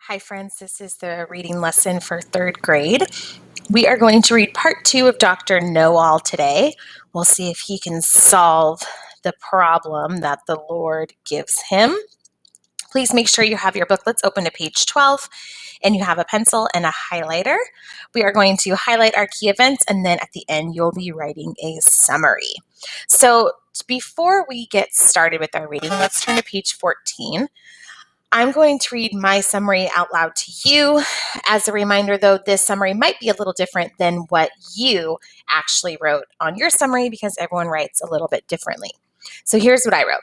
Hi friends, this is the reading lesson for third grade. We are going to read part 2 of Dr. Knowall today. We'll see if he can solve the problem that the Lord gives him. Please make sure you have your booklets open to page 12 and you have a pencil and a highlighter. We are going to highlight our key events and then at the end you'll be writing a summary. So before we get started with our reading, let's turn to page 14. I'm going to read my summary out loud to you. As a reminder, though, this summary might be a little different than what you actually wrote on your summary because everyone writes a little bit differently. So here's what I wrote.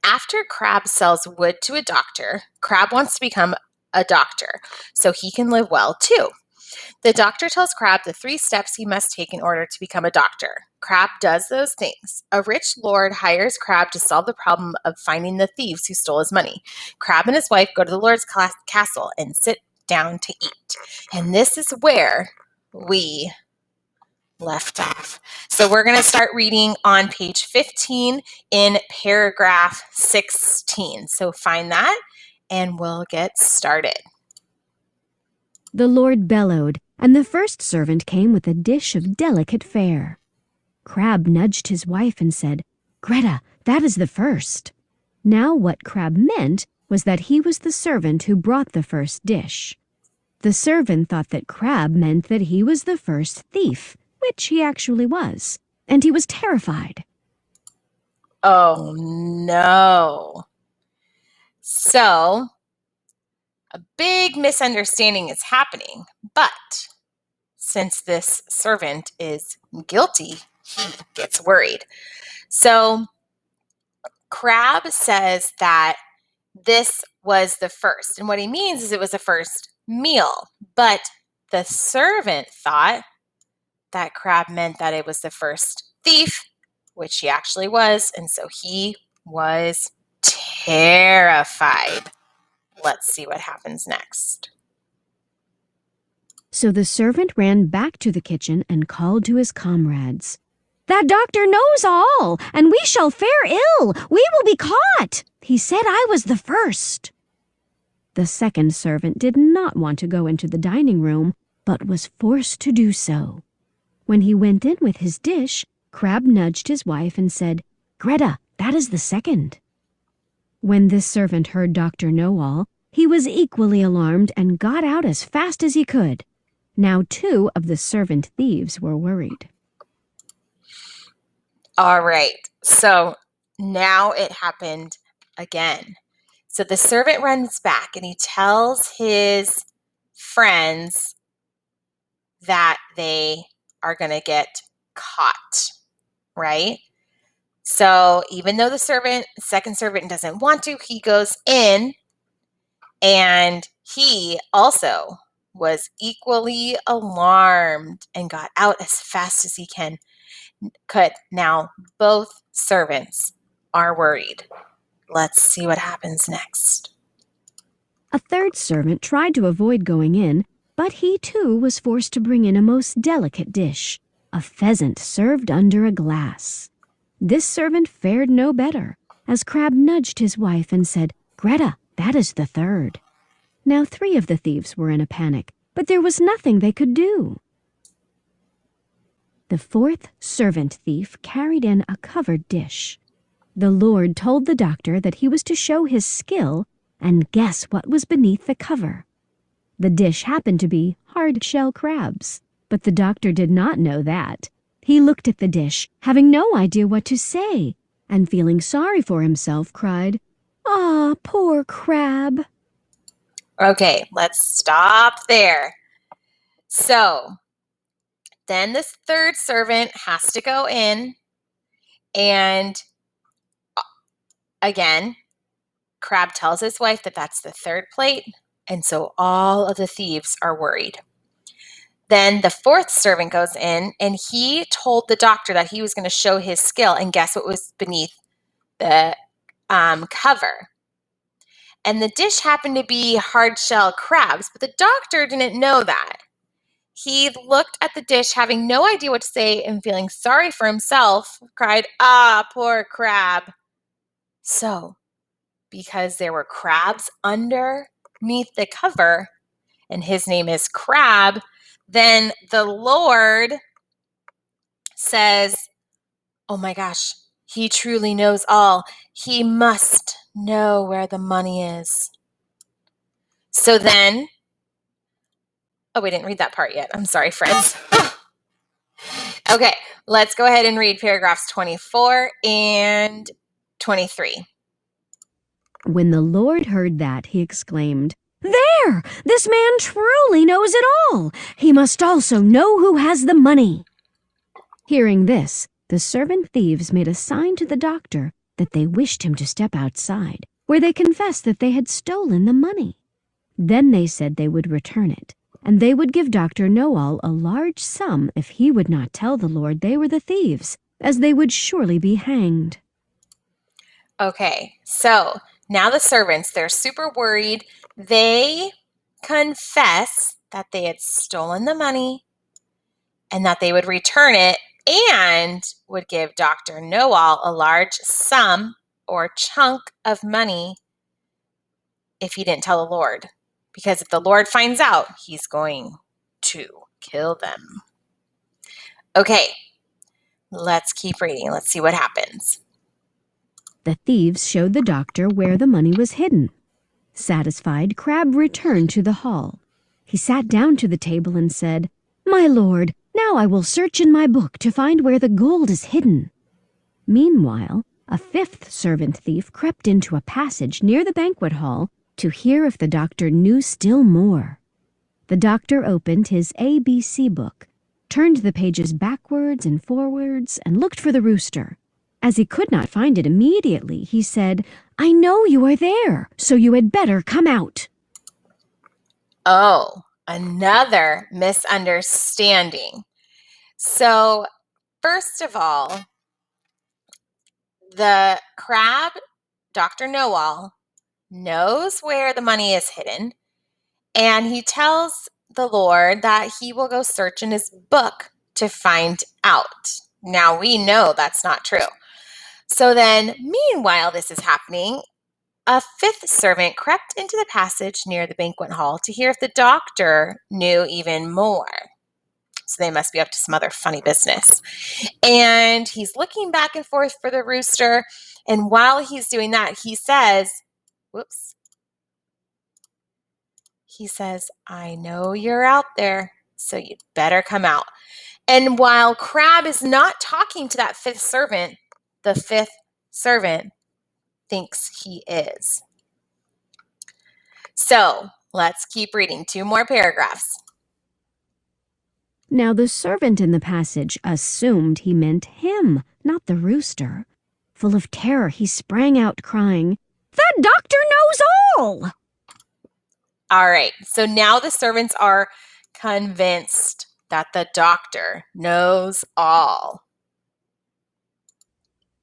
After Crab sells wood to a doctor, Crab wants to become a doctor so he can live well too. The doctor tells Crab the 3 steps he must take in order to become a doctor. Crab does those things. A rich lord hires Crab to solve the problem of finding the thieves who stole his money. Crab and his wife go to the lord's castle and sit down to eat. And this is where we left off. So we're going to start reading on page 15 in paragraph 16. So find that and we'll get started. The Lord bellowed, and the first servant came with a dish of delicate fare. Crab nudged his wife and said, "Greta, that is the first." Now what Crab meant was that he was the servant who brought the first dish. The servant thought that Crab meant that he was the first thief, which he actually was, and he was terrified. Oh no. So a big misunderstanding is happening, but since this servant is guilty, he gets worried. So Crab says that this was the first, and what he means is it was the first meal, but the servant thought that Crab meant that it was the first thief, which he actually was, and so he was terrified. Let's see what happens next. So the servant ran back to the kitchen and called to his comrades. "That doctor knows all, and we shall fare ill. We will be caught. He said I was the first." The second servant did not want to go into the dining room, but was forced to do so. When he went in with his dish, Crab nudged his wife and said, "Greta, that is the second." When this servant heard Dr. Knowall, he was equally alarmed and got out as fast as he could. Now 2 of the servant thieves were worried. All right, so now it happened again. So the servant runs back and he tells his friends that they are going to get caught, right? So even though the second servant doesn't want to, he goes in and he also was equally alarmed and got out as fast as he could. Now both servants are worried. Let's see what happens next. A third servant tried to avoid going in, but he too was forced to bring in a most delicate dish, a pheasant served under a glass. This servant fared no better, as Crab nudged his wife and said, "Greta, that is the third." Now 3 of the thieves were in a panic, but there was nothing they could do. The 4th servant thief carried in a covered dish. The Lord told the doctor that he was to show his skill and guess what was beneath the cover. The dish happened to be hard-shell crabs, but the doctor did not know that. He looked at the dish, having no idea what to say, and feeling sorry for himself, cried, "Ah, poor crab." Okay, let's stop there. So then this third servant has to go in and again, Crab tells his wife that that's the third plate, and so all of the thieves are worried. Then the 4th servant goes in and he told the doctor that he was going to show his skill and guess what was beneath the cover. And the dish happened to be hard-shell crabs, but the doctor didn't know that. He looked at the dish, having no idea what to say and feeling sorry for himself, cried, "Ah, poor crab." So, because there were crabs under underneath the cover, and his name is Crab, then the Lord says, oh my gosh, he truly knows all. He must know where the money is. So then, oh, we didn't read that part yet. I'm sorry, friends. Okay, let's go ahead and read paragraphs 24 and 23. When the Lord heard that, he exclaimed, "There! This man truly knows it all. He must also know who has the money." Hearing this, the servant thieves made a sign to the doctor that they wished him to step outside, where they confessed that they had stolen the money. Then they said they would return it, and they would give Dr. Knowall a large sum if he would not tell the Lord they were the thieves, as they would surely be hanged. Okay, so now the servants, they're super worried. They confess that they had stolen the money and that they would return it and would give Dr. Knowall a large sum or chunk of money if he didn't tell the Lord. Because if the Lord finds out, he's going to kill them. Okay, let's keep reading. Let's see what happens. The thieves showed the doctor where the money was hidden. Satisfied, Crab returned to the hall. He sat down to the table and said, "My lord, now I will search in my book to find where the gold is hidden." Meanwhile, a fifth servant thief crept into a passage near the banquet hall to hear if the doctor knew still more. The doctor opened his ABC book, turned the pages backwards and forwards, and looked for the rooster. As he could not find it immediately, he said, "I know you are there, so you had better come out." Oh, another misunderstanding. So, first of all, the crab, Dr. Knowall, knows where the money is hidden, and he tells the Lord that he will go search in his book to find out. Now, we know that's not true. So then, meanwhile, this is happening, a fifth servant crept into the passage near the banquet hall to hear if the doctor knew even more. So they must be up to some other funny business. And he's looking back and forth for the rooster. And while he's doing that, he says, whoops, he says, "I know you're out there, so you'd better come out." And while Crab is not talking to that fifth servant, the fifth servant thinks he is. So let's keep reading 2 more paragraphs. Now the servant in the passage assumed he meant him, not the rooster. Full of terror, he sprang out, crying, "The doctor knows all!" All right, so now the servants are convinced that the doctor knows all.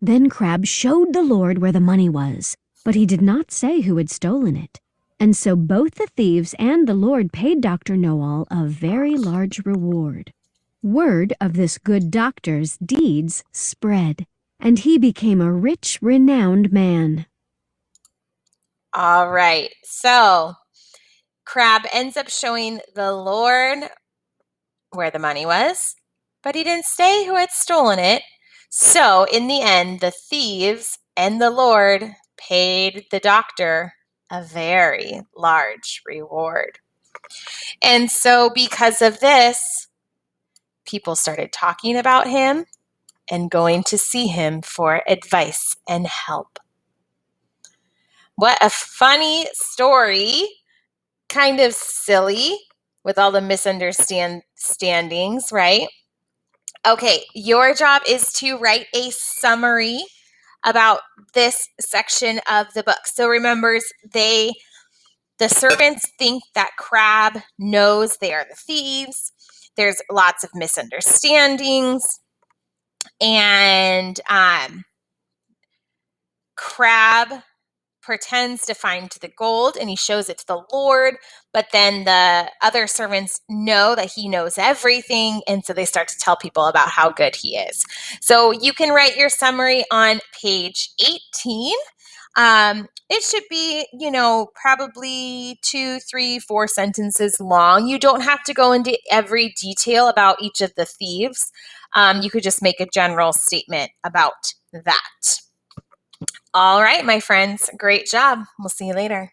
Then Crab showed the Lord where the money was, but he did not say who had stolen it. And so both the thieves and the Lord paid Dr. Knowall a very large reward. Word of this good doctor's deeds spread, and he became a rich, renowned man. All right, so Crab ends up showing the Lord where the money was, but he didn't say who had stolen it. So in the end, the thieves and the Lord paid the doctor a very large reward. And so because of this, people started talking about him and going to see him for advice and help. What a funny story. Kind of silly with all the misunderstandings, right? Okay, your job is to write a summary about this section of the book. So remember, the servants think that Crab knows they are the thieves. There's lots of misunderstandings, and Crab pretends to find the gold and he shows it to the Lord, but then the other servants know that he knows everything, and so they start to tell people about how good he is. So you can write your summary on page 18 It should be, probably 2, 3, 4 sentences long. You don't have to go into every detail about each of the thieves. You could just make a general statement about that. All right, my friends, great job. We'll see you later.